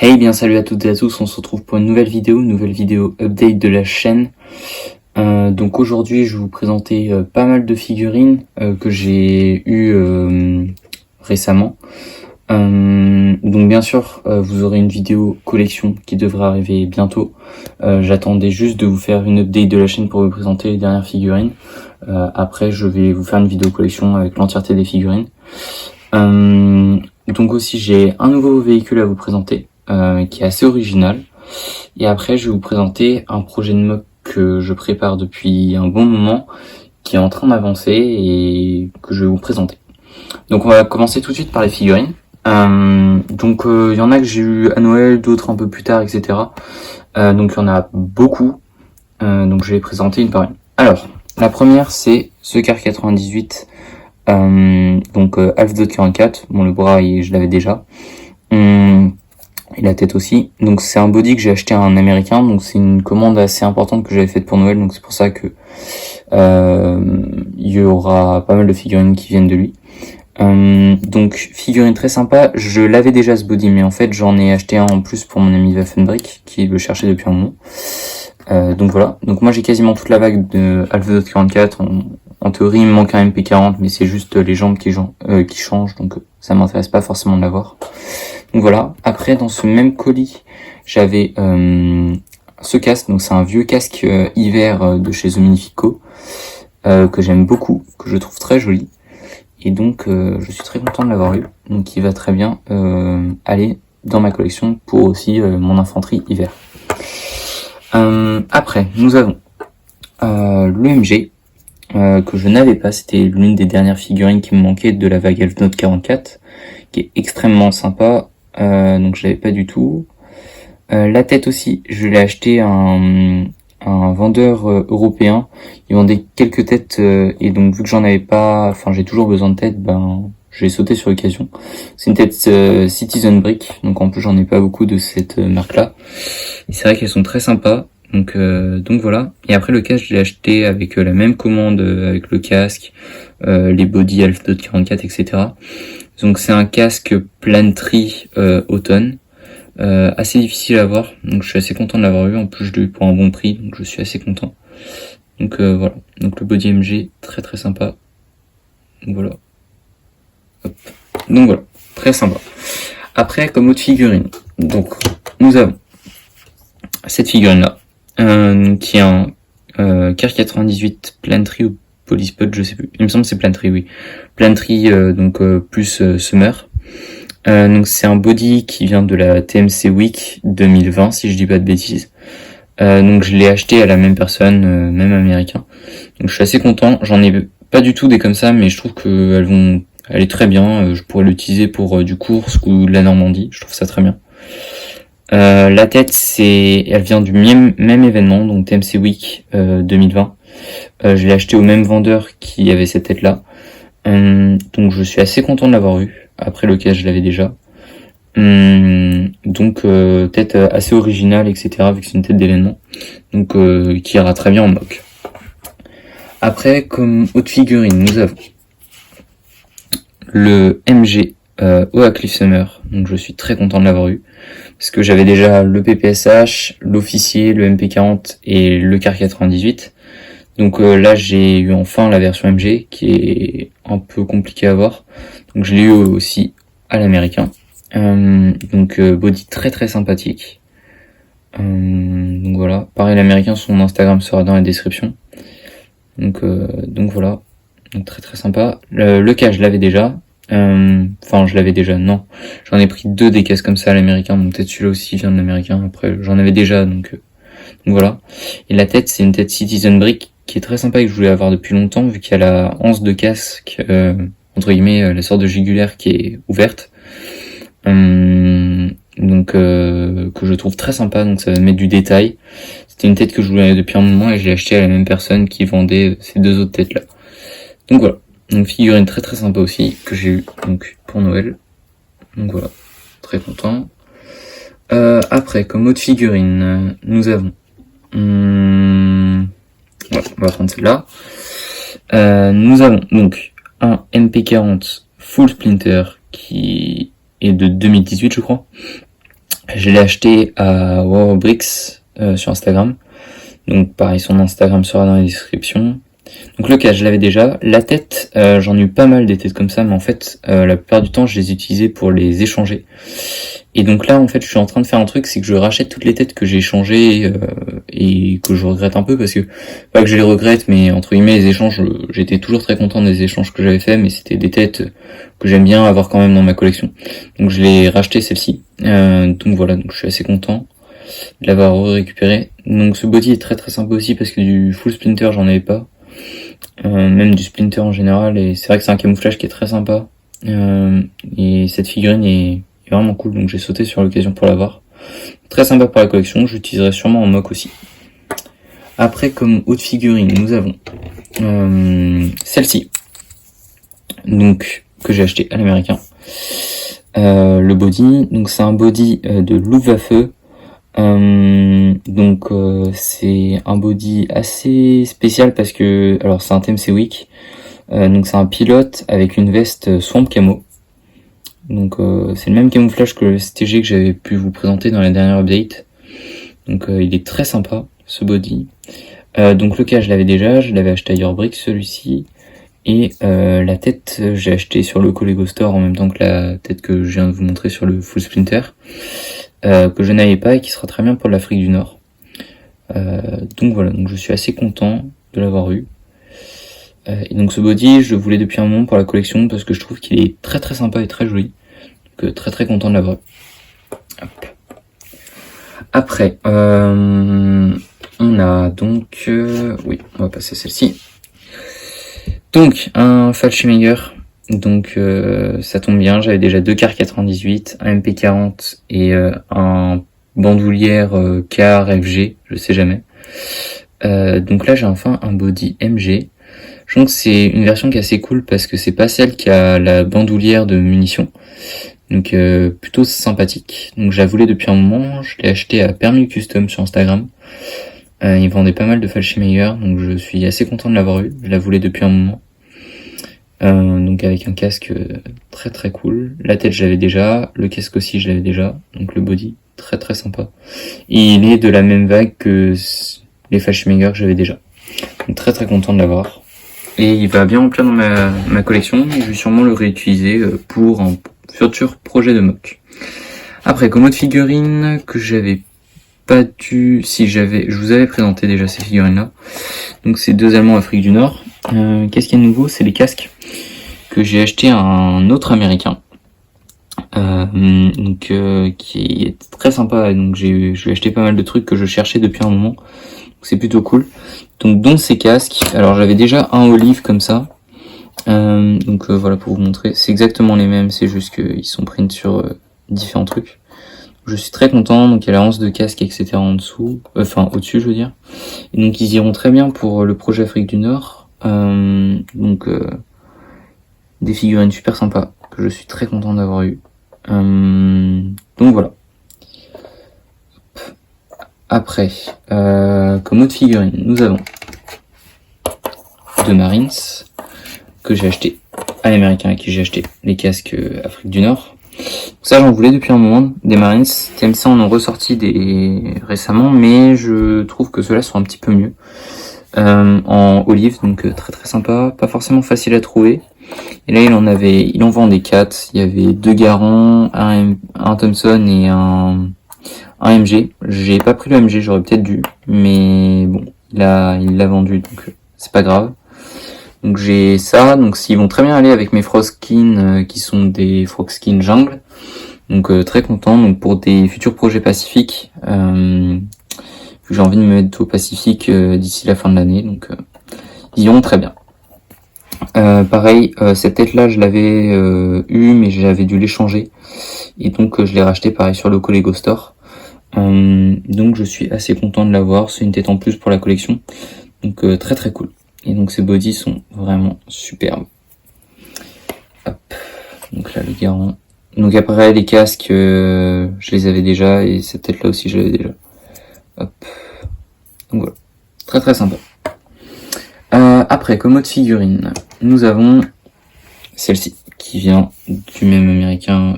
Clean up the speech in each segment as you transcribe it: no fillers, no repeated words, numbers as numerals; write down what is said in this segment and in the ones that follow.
Hey, bien salut à toutes et à tous, on se retrouve pour une nouvelle vidéo update de la chaîne. Donc aujourd'hui je vais vous présenter pas mal de figurines que j'ai eues récemment. Donc bien sûr vous aurez une vidéo collection qui devrait arriver bientôt. J'attendais juste de vous faire une update de la chaîne pour vous présenter les dernières figurines. Après je vais vous faire une vidéo collection avec l'entièreté des figurines. Donc aussi j'ai un nouveau véhicule à vous présenter qui est assez original. Et après je vais vous présenter un projet de mock que je prépare depuis un bon moment, qui est en train d'avancer et que je vais vous présenter. Donc on va commencer tout de suite par les figurines. Donc il y en a que j'ai eu à Noël, d'autres un peu plus tard, etc. Donc il y en a beaucoup. Donc je vais les présenter une par une. Alors, la première c'est ce Car 98. Donc Alf 44. Bon, le bras je l'avais déjà. Et la tête aussi. Donc c'est un body que j'ai acheté à un américain, donc c'est une commande assez importante que j'avais faite pour Noël, donc c'est pour ça que il y aura pas mal de figurines qui viennent de lui. Donc figurine très sympa, je l'avais déjà ce body, mais en fait j'en ai acheté un en plus pour mon ami Waffenbrick qui le cherchait depuis un moment. Donc voilà, donc moi j'ai quasiment toute la vague de Alpha 44. En théorie il me manque un MP40, mais c'est juste les jambes qui changent, donc ça m'intéresse pas forcément de l'avoir. Donc voilà, après dans ce même colis j'avais ce casque, donc c'est un vieux casque hiver de chez The Minifico, que j'aime beaucoup, que je trouve très joli, et donc je suis très content de l'avoir eu, donc il va très bien aller dans ma collection pour aussi mon infanterie hiver. Après nous avons l'EMG que je n'avais pas, c'était l'une des dernières figurines qui me manquait de la vague Elf Note 44, qui est extrêmement sympa. Donc je l'avais pas du tout. La tête aussi, je l'ai acheté à un vendeur européen. Il vendait quelques têtes et donc vu que j'en avais pas, enfin j'ai toujours besoin de têtes, ben j'ai sauté sur l'occasion. C'est une tête Citizen Brick, donc en plus j'en ai pas beaucoup de cette marque là. Et c'est vrai qu'elles sont très sympas. Donc voilà. Et après le casque, je l'ai acheté avec la même commande, avec le casque, les body Alpha 44, etc. Donc c'est un casque Planetary automne, assez difficile à avoir, donc je suis assez content de l'avoir eu, en plus je l'ai eu pour un bon prix, donc je suis assez content. Donc voilà, donc le body MG, très très sympa. Donc voilà. Hop. Donc voilà, très sympa. Après, comme autre figurine, donc nous avons cette figurine là, qui est un Car 98 Planetary ou Polyspot, je sais plus. Il me semble que c'est Planetary, oui. Planetary, donc plus Summer. Donc c'est un body qui vient de la TMC Week 2020, si je dis pas de bêtises. Donc je l'ai acheté à la même personne, même américain. Donc je suis assez content. J'en ai pas du tout des comme ça, mais je trouve elle est très bien. Je pourrais l'utiliser pour du Kursk ou de la Normandie. Je trouve ça très bien. La tête, elle vient du même événement, donc TMC Week 2020. Je l'ai acheté au même vendeur qui avait cette tête-là. Donc je suis assez content de l'avoir eu. Après le casque, je l'avais déjà. Donc tête assez originale, etc. vu que c'est une tête d'événement. Donc qui ira très bien en mock. Après, comme autre figurine, nous avons le MG Oak Summer. Donc je suis très content de l'avoir eu, parce que j'avais déjà le PPSH, l'officier, le MP40 et le Car 98. Donc là j'ai eu enfin la version MG qui est un peu compliquée à avoir. Donc je l'ai eu aussi à l'américain. Donc body très très sympathique. Donc voilà. Pareil, l'américain, son Instagram sera dans la description. Donc voilà. Donc très très sympa. Le cas je l'avais déjà. Enfin je l'avais déjà, non. J'en ai pris 2 des caisses comme ça à l'américain. Donc peut-être celui-là aussi vient de l'américain. Après j'en avais déjà, donc voilà. Et la tête, c'est une tête Citizen Brick qui est très sympa et que je voulais avoir depuis longtemps, vu qu'il y a la anse de casque, entre guillemets, la sorte de jugulaire qui est ouverte. Donc que je trouve très sympa, donc ça va mettre du détail. C'était une tête que je voulais depuis un moment et je l'ai acheté à la même personne qui vendait ces 2 autres têtes là. Donc voilà. Donc figurine très très sympa aussi, que j'ai eu donc pour Noël. Donc voilà. Très content. Après, comme autre figurine, nous avons voilà, on va prendre celle-là. Nous avons donc un MP40 Full Splinter qui est de 2018, je crois. Je l'ai acheté à Warbricks sur Instagram. Donc pareil, son Instagram sera dans la description. Donc le casque, je l'avais déjà. La tête, j'en ai eu pas mal des têtes comme ça, mais en fait, la plupart du temps, je les utilisais pour les échanger. Et donc là, en fait, je suis en train de faire un truc, c'est que je rachète toutes les têtes que j'ai échangées et que je regrette un peu, parce que, pas que je les regrette, mais entre guillemets, les échanges, j'étais toujours très content des échanges que j'avais fait, mais c'était des têtes que j'aime bien avoir quand même dans ma collection. Donc je l'ai racheté celle-ci. Donc voilà, donc je suis assez content de l'avoir récupéré. Donc ce body est très très sympa aussi, parce que du full splinter, j'en avais pas. Même du splinter en général, et c'est vrai que c'est un camouflage qui est très sympa. Et cette figurine est vraiment cool, donc j'ai sauté sur l'occasion pour l'avoir. Très sympa pour la collection, j'utiliserai sûrement en mock aussi. Après, comme autre figurine, nous avons celle-ci, donc que j'ai acheté à l'américain. Le body, donc c'est un body de Luftwaffe. C'est un body assez spécial parce que, alors c'est un TMC Week, donc c'est un pilote avec une veste Swamp Camo. Donc c'est le même camouflage que le STG que j'avais pu vous présenter dans la dernière update. Donc il est très sympa ce body. Donc le cas je l'avais déjà, je l'avais acheté à Yourbrick celui-ci. Et la tête j'ai acheté sur le Lego Store en même temps que la tête que je viens de vous montrer sur le Full Splinter. Que je n'avais pas et qui sera très bien pour l'Afrique du Nord. Donc voilà, donc je suis assez content de l'avoir eu. Et donc ce body, je le voulais depuis un moment pour la collection parce que je trouve qu'il est très très sympa et très joli. Donc très très content de l'avoir eu. Hop. Après, on a donc... oui, on va passer celle-ci. Donc, un Fallschirmjäger. Donc ça tombe bien, j'avais déjà deux CAR 98, un MP40 et un bandoulière CAR FG, je sais jamais. Donc là j'ai enfin un body MG. Je trouve que c'est une version qui est assez cool parce que c'est pas celle qui a la bandoulière de munitions. Donc plutôt sympathique. Donc je la voulais depuis un moment, je l'ai acheté à Permis Custom sur Instagram. Ils vendaient pas mal de Fallschirmjäger, donc je suis assez content de l'avoir eu. Je la voulais depuis un moment. Donc avec un casque très très cool. La tête je l'avais déjà, le casque aussi je l'avais déjà, donc le body très très sympa. Et il est de la même vague que les Fallschirmjäger que j'avais déjà. Donc très très content de l'avoir. Et il va bien remplir dans ma collection, et je vais sûrement le réutiliser pour un futur projet de mock. Après, comme autre figurine que j'avais pas dû... je vous avais présenté déjà ces figurines là. Donc c'est deux Allemands Afrique du Nord. Qu'est-ce qu'il y a de nouveau? C'est les casques que j'ai acheté à un autre américain. Qui est très sympa, et donc je lui ai acheté pas mal de trucs que je cherchais depuis un moment. C'est plutôt cool. Donc dont ces casques. Alors j'avais déjà un olive comme ça. Voilà pour vous montrer. C'est exactement les mêmes, c'est juste qu'ils sont print sur différents trucs. Je suis très content, donc il y a la hanse de casque, etc. en dessous, enfin au-dessus je veux dire. Et donc ils iront très bien pour le projet Afrique du Nord. Des figurines super sympas que je suis très content d'avoir eu. Donc voilà. Après, comme autre figurine, nous avons deux Marines que j'ai acheté à l'américain, à qui j'ai acheté les casques Afrique du Nord. Ça j'en voulais depuis un moment, des Marines. TMC en ont ressorti des récemment, mais je trouve que ceux-là sont un petit peu mieux. En olive, donc très très sympa, pas forcément facile à trouver. Et là il en vendait 4, il y avait 2 Garand, un Thompson et un MG. J'ai pas pris le MG, j'aurais peut-être dû, mais bon, il l'a vendu, donc c'est pas grave. Donc j'ai ça, donc s'ils vont très bien aller avec mes Frostkin qui sont des Frostkin jungle. Donc très content, donc pour des futurs projets Pacifique, j'ai envie de me mettre au Pacifique d'ici la fin de l'année, donc ils iront très bien. Pareil, cette tête là je l'avais eu, mais j'avais dû l'échanger, et donc je l'ai racheté pareil sur le Lego Store. Donc je suis assez content de l'avoir, c'est une tête en plus pour la collection, donc très très cool. Et donc ces bodies sont vraiment superbes. Hop. Donc là le Garand. Donc après les casques, je les avais déjà, et cette tête là aussi je l'avais déjà. Hop. Donc voilà. Très très sympa. Après, comme autre figurine, nous avons celle-ci, qui vient du même américain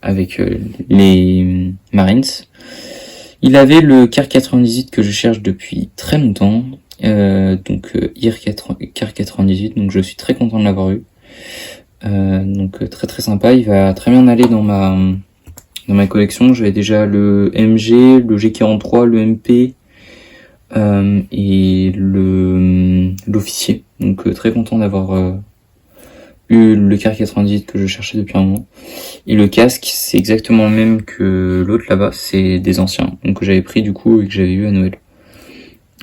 avec les Marines. Il avait le Car 98 que je cherche depuis très longtemps, Car 98, donc je suis très content de l'avoir eu. Très très sympa, il va très bien aller dans ma collection. J'avais déjà le MG, le G43, le MP et l'officier. Donc très content d'avoir eu le Car 98 que je cherchais depuis un moment. Et le casque, c'est exactement le même que l'autre là-bas, c'est des anciens, donc que j'avais pris du coup et que j'avais eu à Noël.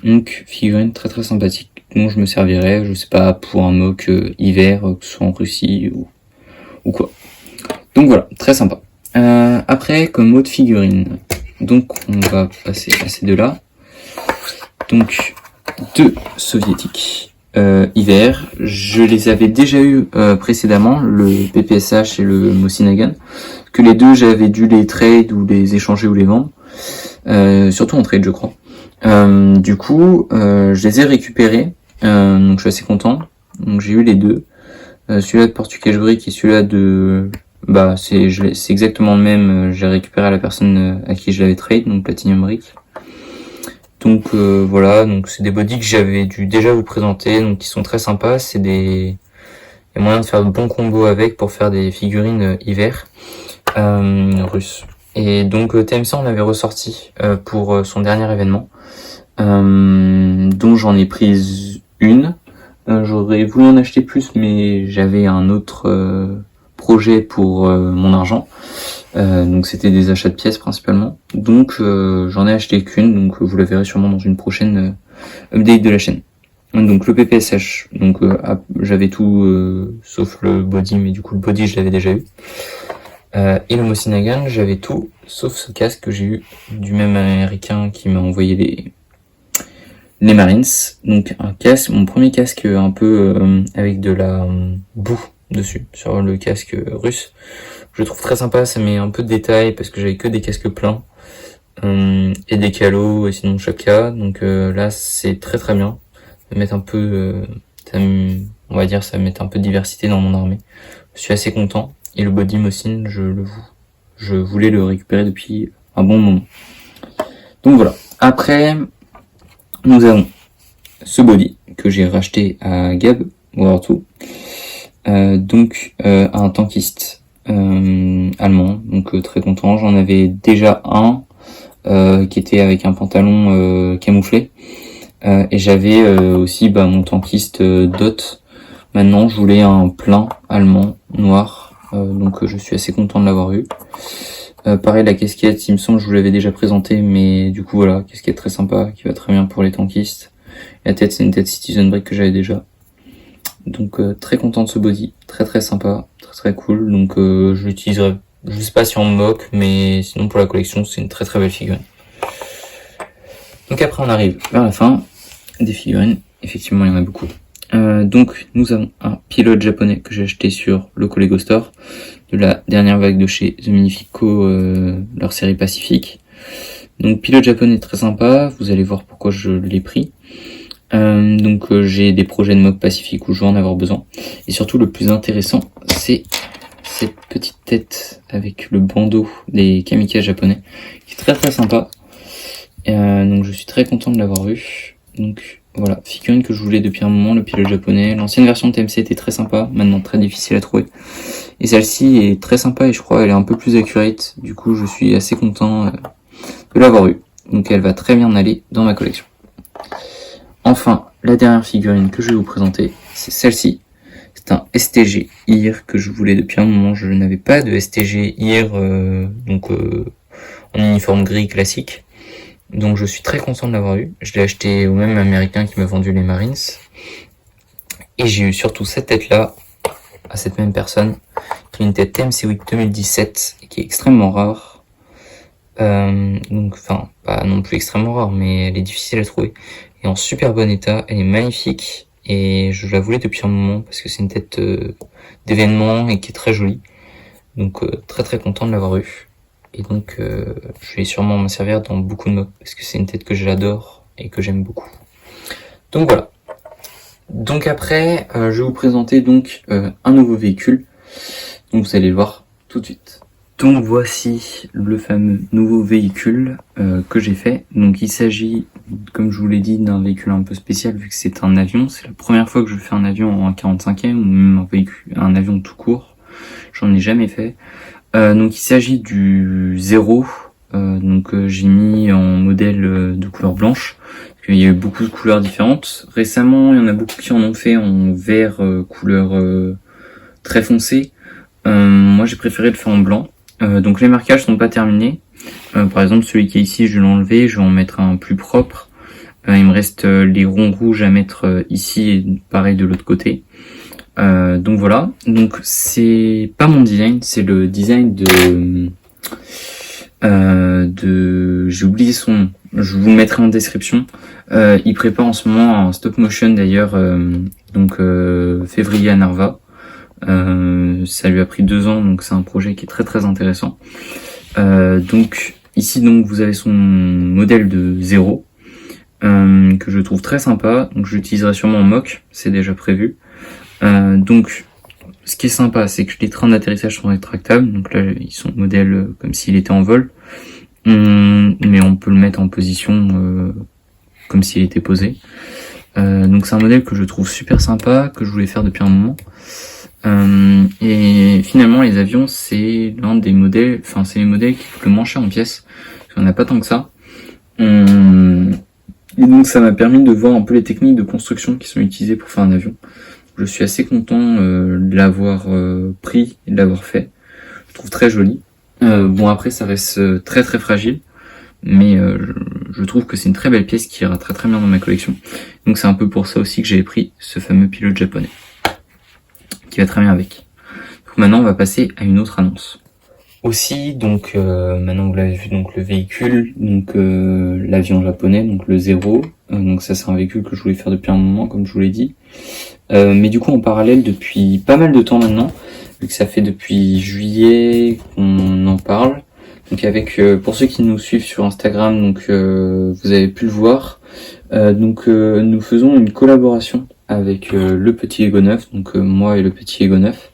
Donc figurine très très sympathique, dont je me servirais, je sais pas, pour un mock hiver, que ce soit en Russie ou quoi. Donc voilà, très sympa. Après, comme autre figurine, donc on va passer à ces deux-là. Donc, deux soviétiques hiver. Je les avais déjà eu précédemment, le PPSH et le Mosin-Nagant. Que les deux, j'avais dû les trade ou les échanger ou les vendre. Surtout en trade, je crois. Du coup, je les ai récupérés. Donc je suis assez content. Donc j'ai eu les deux. Celui-là de Portuguese Brick et celui-là de... c'est exactement le même. J'ai récupéré à la personne à qui je l'avais trade, donc Platinum Brick. Donc voilà, donc c'est des bodies que j'avais dû déjà vous présenter, donc qui sont très sympas. Il y a moyen de faire de bons combos avec pour faire des figurines hiver russes. Et donc TMC en avait ressorti pour son dernier événement, dont j'en ai prise une. J'aurais voulu en acheter plus, mais j'avais un autre projet pour mon argent. Donc c'était des achats de pièces principalement. Donc j'en ai acheté qu'une, donc vous la verrez sûrement dans une prochaine update de la chaîne. Donc le PPSH, donc j'avais tout sauf le body, mais du coup le body je l'avais déjà eu. Et le Mosin-Nagant, j'avais tout sauf ce casque que j'ai eu du même américain qui m'a envoyé les Marines. Donc un casque, mon premier casque un peu avec de la boue dessus sur le casque russe. Je le trouve très sympa, ça met un peu de détails parce que j'avais que des casques pleins et des calots et sinon Chaka. Donc là c'est très très bien. Ça met un peu, on va dire, ça met un peu de diversité dans mon armée. Je suis assez content. Et le body Mosin, je voulais le récupérer depuis un bon moment. Donc voilà. Après, nous avons ce body que j'ai racheté à Gab, War 2. Un tankiste allemand, donc très content. J'en avais déjà un qui était avec un pantalon camouflé. Et j'avais aussi mon tankiste Dot. Maintenant, je voulais un plein allemand noir. Donc je suis assez content de l'avoir eu. Pareil, la casquette, il me semble que je vous l'avais déjà présenté, mais du coup voilà, casquette très sympa, qui va très bien pour les tankistes. La tête, c'est une tête Citizen Break que j'avais déjà. Donc très content de ce body, très très sympa, très très cool. Donc je l'utiliserai, je sais pas si on me moque, mais sinon pour la collection, c'est une très très belle figurine. Donc après on arrive vers la fin des figurines, effectivement il y en a beaucoup. Donc nous avons un pilote japonais que j'ai acheté sur le Lego Store de la dernière vague de chez The Minifico, leur série Pacifique. Donc pilote japonais très sympa, vous allez voir pourquoi je l'ai pris. J'ai des projets de mock Pacifique où je vais en avoir besoin. Et surtout le plus intéressant, c'est cette petite tête avec le bandeau des kamikazes japonais, qui est très très sympa. Donc je suis très content de l'avoir eu. Donc voilà, figurine que je voulais depuis un moment, le pilote japonais. L'ancienne version de TMC était très sympa, maintenant très difficile à trouver. Et celle-ci est très sympa et je crois elle est un peu plus accurate. Du coup je suis assez content de l'avoir eu. Donc elle va très bien aller dans ma collection. Enfin, la dernière figurine que je vais vous présenter, c'est celle-ci. C'est un STG IR que je voulais depuis un moment. Je n'avais pas de STG IR en uniforme gris classique. Donc je suis très content de l'avoir eu. Je l'ai acheté au même américain qui m'a vendu les Marines. Et j'ai eu surtout cette tête-là, à cette même personne, qui est une tête TMC Week 2017, et qui est extrêmement rare. Pas non plus extrêmement rare, mais elle est difficile à trouver. Et en super bon état, elle est magnifique. Et je la voulais depuis un moment, parce que c'est une tête d'événement et qui est très jolie. Donc très très content de l'avoir eu. Et donc je vais sûrement m'en servir dans beaucoup de mocks, parce que c'est une tête que j'adore et que j'aime beaucoup. Donc voilà. Donc après, je vais vous présenter donc un nouveau véhicule. Donc vous allez le voir tout de suite. Donc voici le fameux nouveau véhicule que j'ai fait. Donc il s'agit, comme je vous l'ai dit, d'un véhicule un peu spécial vu que c'est un avion. C'est la première fois que je fais un avion en 45e ou même un avion tout court. J'en ai jamais fait. Donc il s'agit du Zéro. J'ai mis en modèle de couleur blanche. Il y a eu beaucoup de couleurs différentes. Récemment, il y en a beaucoup qui en ont fait en vert couleur très foncé. Moi j'ai préféré le faire en blanc. Donc les marquages sont pas terminés. Par exemple celui qui est ici je vais l'enlever, je vais en mettre un plus propre. Il me reste les ronds rouges à mettre ici et pareil de l'autre côté. Donc voilà, donc c'est pas mon design, c'est le design de j'ai oublié son nom, je vous le mettrai en description. Il prépare en ce moment un stop motion d'ailleurs, février à Narva. Ça lui a pris 2 ans, donc c'est un projet qui est très très intéressant. Donc ici donc vous avez son modèle de Zéro que je trouve très sympa. Donc je l'utiliserai sûrement en mock, c'est déjà prévu. Donc ce qui est sympa, c'est que les trains d'atterrissage sont rétractables. Donc là ils sont modèles comme s'il était en vol, mais on peut le mettre en position comme s'il était posé. Donc c'est un modèle que je trouve super sympa, que je voulais faire depuis un moment. Et finalement les avions c'est l'un des modèles, c'est les modèles qui coûtent le moins cher en pièces, parce qu'on n'a pas tant que ça. Et donc ça m'a permis de voir un peu les techniques de construction qui sont utilisées pour faire un avion. Je suis assez content de l'avoir pris et de l'avoir fait. Je trouve très joli. Bon après ça reste très très fragile, mais je trouve que c'est une très belle pièce qui ira très très bien dans ma collection. Donc c'est un peu pour ça aussi que j'avais pris ce fameux pilote japonais, qui va très bien avec. Donc maintenant on va passer à une autre annonce. Aussi, donc maintenant vous l'avez vu, donc le véhicule, donc l'avion japonais, donc le Zéro. Donc ça c'est un véhicule que je voulais faire depuis un moment, comme je vous l'ai dit. Mais du coup en parallèle depuis pas mal de temps maintenant, vu que ça fait depuis juillet qu'on en parle. Donc avec pour ceux qui nous suivent sur Instagram, donc vous avez pu le voir. Nous faisons une collaboration avec le petit Ego 9, donc moi et le petit Ego 9,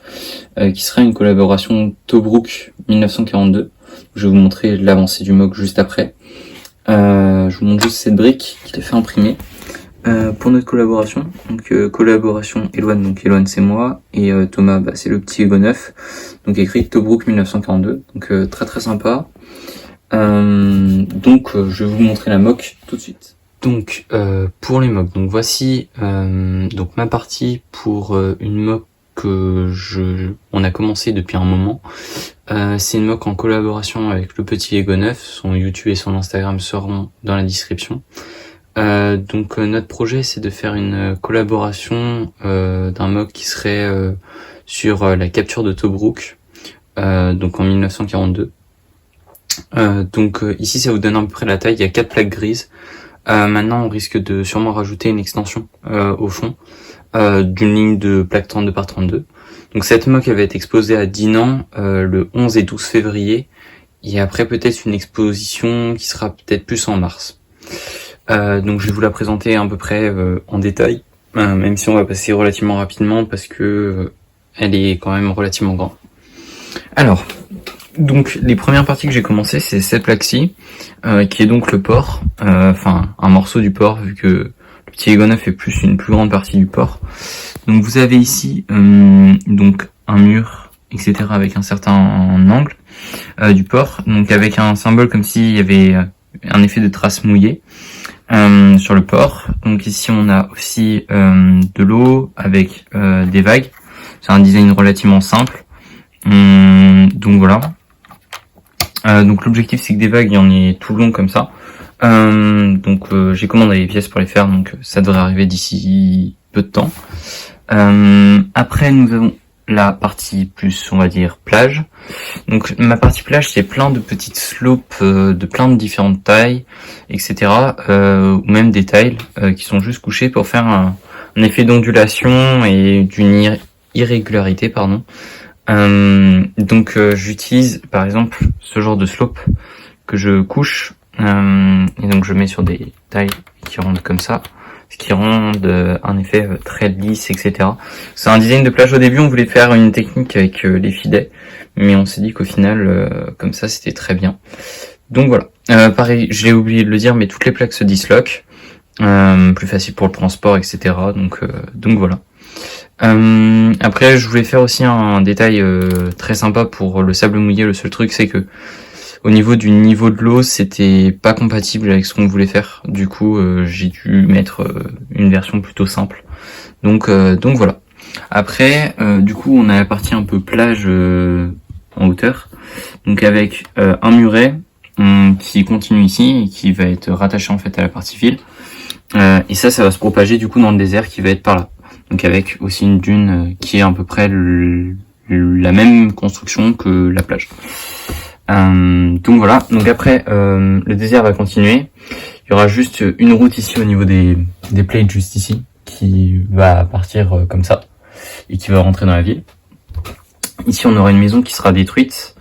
qui sera une collaboration Tobruk 1942. Je vais vous montrer l'avancée du MOC juste après. Je vous montre juste cette brique qu'il a fait imprimer pour notre collaboration. Donc collaboration Eloane, donc Eloane c'est moi, et Thomas c'est le petit Ego 9, donc écrit Tobruk 1942, donc très très sympa. Je vais vous montrer la mock tout de suite. Donc pour les mocks, donc voici donc ma partie pour une mock que on a commencé depuis un moment. C'est une mock en collaboration avec le petit Ego 9, son YouTube et son Instagram seront dans la description. Notre projet c'est de faire une collaboration d'un mock qui serait sur la capture de Tobruk, donc en 1942. Ici ça vous donne à peu près la taille, il y a 4 plaques grises. Maintenant on risque de sûrement rajouter une extension au fond d'une ligne de plaque 32 par 32. Donc cette mock va être exposée à Dinan le 11 et 12 février, et après peut-être une exposition qui sera peut-être plus en mars. Donc je vais vous la présenter à peu près en détail, même si on va passer relativement rapidement parce que elle est quand même relativement grande. Alors, donc les premières parties que j'ai commencé, c'est cette plaque-ci, qui est donc le port, un morceau du port, vu que le petit Ego 9 fait plus une plus grande partie du port. Donc vous avez ici donc un mur, etc. avec un certain angle du port, donc avec un symbole comme s'il y avait un effet de trace mouillée sur le port. Donc ici on a aussi de l'eau avec des vagues. C'est un design relativement simple. Donc voilà. Donc l'objectif c'est que des vagues il y en ait tout le long comme ça. J'ai commandé les pièces pour les faire, donc ça devrait arriver d'ici peu de temps. Après nous avons la partie plus on va dire plage. Donc ma partie plage c'est plein de petites slopes de plein de différentes tailles, etc. Ou même des tiles qui sont juste couchées pour faire un effet d'ondulation et d'une irrégularité pardon. J'utilise par exemple ce genre de slope que je couche et donc je mets sur des tailles qui rendent comme ça, ce qui rend un effet très lisse, etc. C'est un design de plage. Au début on voulait faire une technique avec les filets, mais on s'est dit qu'au final, comme ça, c'était très bien. Donc voilà. Pareil, je l'ai oublié de le dire, mais toutes les plaques se disloquent. Plus facile pour le transport, etc. Donc voilà. Après, je voulais faire aussi un détail très sympa pour le sable mouillé. Le seul truc, c'est que au niveau du niveau de l'eau, c'était pas compatible avec ce qu'on voulait faire. Du coup, j'ai dû mettre une version plutôt simple. Donc voilà. Après, du coup, on a la partie un peu plage en hauteur. Donc avec un muret qui continue ici et qui va être rattaché en fait à la partie ville. Et ça va se propager du coup dans le désert qui va être par là. Donc avec aussi une dune qui est à peu près la même construction que la plage. Donc voilà. Donc après, le désert va continuer. Il y aura juste une route ici au niveau des plates juste ici qui va partir comme ça et qui va rentrer dans la ville. Ici, on aura une maison qui sera détruite.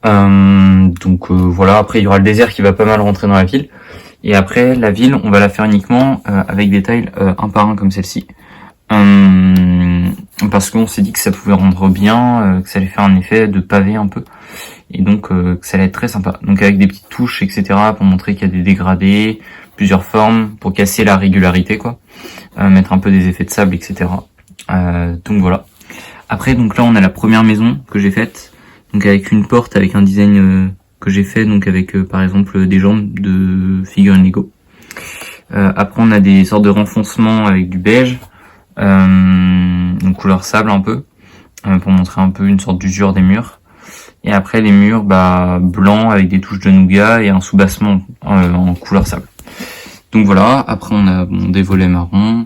Voilà. Après, il y aura le désert qui va pas mal rentrer dans la ville. Et après, la ville, on va la faire uniquement avec des tiles un par un comme celle-ci. Parce qu'on s'est dit que ça pouvait rendre bien, que ça allait faire un effet de pavé un peu. Et donc que ça allait être très sympa. Donc avec des petites touches, etc. pour montrer qu'il y a des dégradés, plusieurs formes, pour casser la régularité, quoi. Mettre un peu des effets de sable, etc. Donc voilà. Après, donc là, on a la première maison que j'ai faite. Donc avec une porte, avec un design que j'ai fait, donc avec par exemple des jambes de figurines Lego. Après, on a des sortes de renfoncements avec du beige, donc couleur sable un peu, pour montrer un peu une sorte d'usure des murs. Et après les murs blancs avec des touches de nougat et un soubassement en couleur sable. Donc voilà, après on a des volets marrons,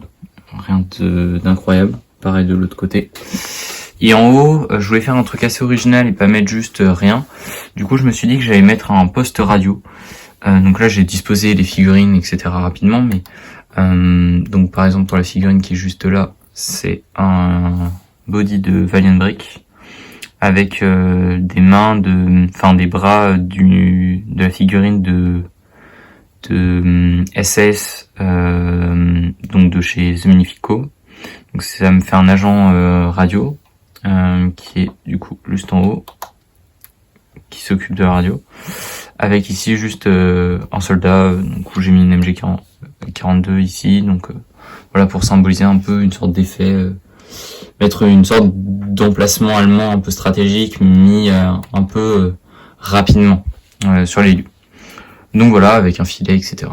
rien d'incroyable, pareil de l'autre côté. Et en haut, je voulais faire un truc assez original et pas mettre juste rien. Du coup je me suis dit que j'allais mettre un poste radio. Donc là j'ai disposé les figurines, etc. rapidement, mais donc par exemple pour la figurine qui est juste là, c'est un body de Valiant Brick avec des mains des bras de la figurine de SAS, donc de chez The Magnifico. Donc ça me fait un agent radio qui est du coup juste en haut, qui s'occupe de la radio, avec ici juste un soldat, donc où j'ai mis une MG42 ici, donc voilà pour symboliser un peu une sorte d'effet, mettre une sorte d'emplacement allemand un peu stratégique mis un peu rapidement sur les lieux. Donc voilà, avec un filet, etc.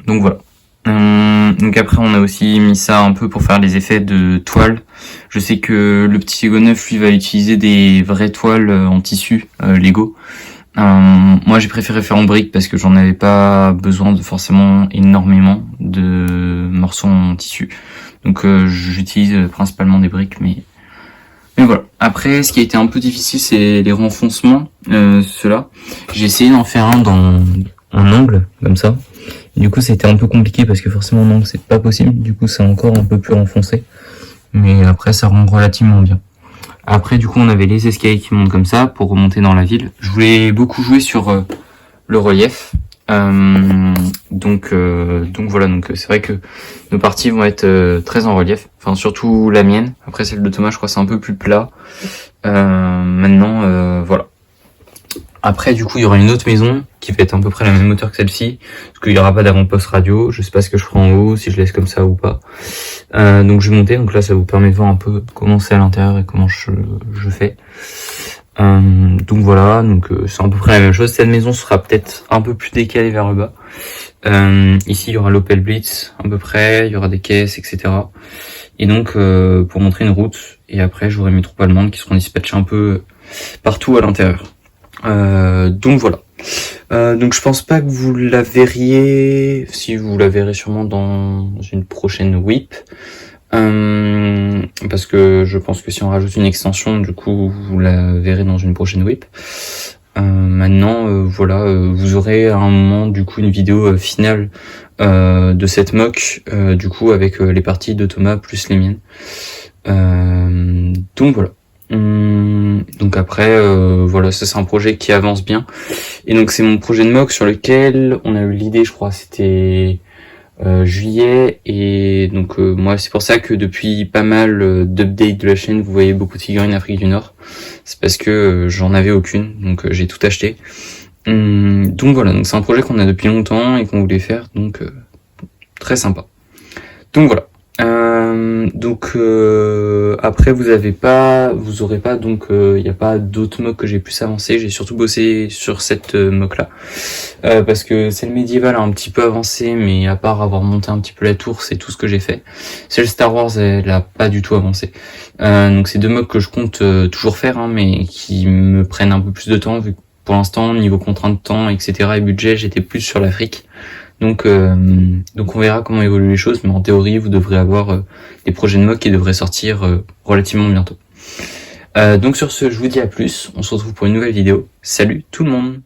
Donc voilà. Donc après on a aussi mis ça un peu pour faire les effets de toile. Je sais que le petit Lego 9 lui va utiliser des vraies toiles en tissu Lego. Moi j'ai préféré faire en briques parce que j'en avais pas besoin de forcément énormément de morceaux en tissu. Donc j'utilise principalement des briques, mais voilà. Après, ce qui a été un peu difficile, c'est les renfoncements. Ceux-là, j'ai essayé d'en faire un en angle, comme ça. Du coup, c'était un peu compliqué parce que forcément en angle, c'est pas possible. Du coup, c'est encore un peu plus renfoncé. Mais après, ça rend relativement bien. Après, du coup, on avait les escaliers qui montent comme ça pour remonter dans la ville. Je voulais beaucoup jouer sur le relief. Donc voilà, donc c'est vrai que nos parties vont être très en relief, enfin surtout la mienne. Après celle de Thomas, je crois c'est un peu plus plat. Maintenant voilà. Après du coup il y aura une autre maison qui va être à peu près la même hauteur que celle-ci, parce qu'il y aura pas d'avant-poste radio. Je sais pas ce que je ferai en haut, si je laisse comme ça ou pas. Donc je vais monter, donc là ça vous permet de voir un peu comment c'est à l'intérieur et comment je fais. Donc voilà, donc c'est à peu près la même chose. Cette maison sera peut-être un peu plus décalée vers le bas. Ici il y aura l'Opel Blitz à peu près, il y aura des caisses, etc. Et donc pour montrer une route, et après j'aurai mes troupes allemandes qui seront dispatchées un peu partout à l'intérieur. Donc voilà. Donc je pense pas que vous la verriez, si vous la verrez sûrement dans une prochaine whip. Parce que je pense que si on rajoute une extension, du coup vous la verrez dans une prochaine whip. Maintenant voilà, vous aurez à un moment du coup une vidéo finale de cette mock, du coup avec les parties de Thomas plus les miennes. Donc voilà. Donc après voilà, ça c'est un projet qui avance bien, et donc c'est mon projet de mock sur lequel on a eu l'idée, je crois c'était juillet, et donc moi c'est pour ça que depuis pas mal d'updates de la chaîne vous voyez beaucoup de figurines Afrique du Nord. C'est parce que j'en avais aucune, donc j'ai tout acheté. Donc voilà, donc c'est un projet qu'on a depuis longtemps et qu'on voulait faire, donc très sympa. Donc voilà. Après vous aurez pas, donc il n'y a pas d'autres mocks que j'ai plus avancé. J'ai surtout bossé sur cette mock là parce que celle médiévale a un petit peu avancé, mais à part avoir monté un petit peu la tour, c'est tout ce que j'ai fait. Celle Star Wars, elle a pas du tout avancé. Donc c'est deux mocks que je compte toujours faire, hein, mais qui me prennent un peu plus de temps, vu que pour l'instant niveau contrainte de temps, etc. et budget, j'étais plus sur l'Afrique. Donc on verra comment évoluent les choses, mais en théorie, vous devrez avoir des projets de mock qui devraient sortir relativement bientôt. Donc sur ce, je vous dis à plus, on se retrouve pour une nouvelle vidéo. Salut tout le monde!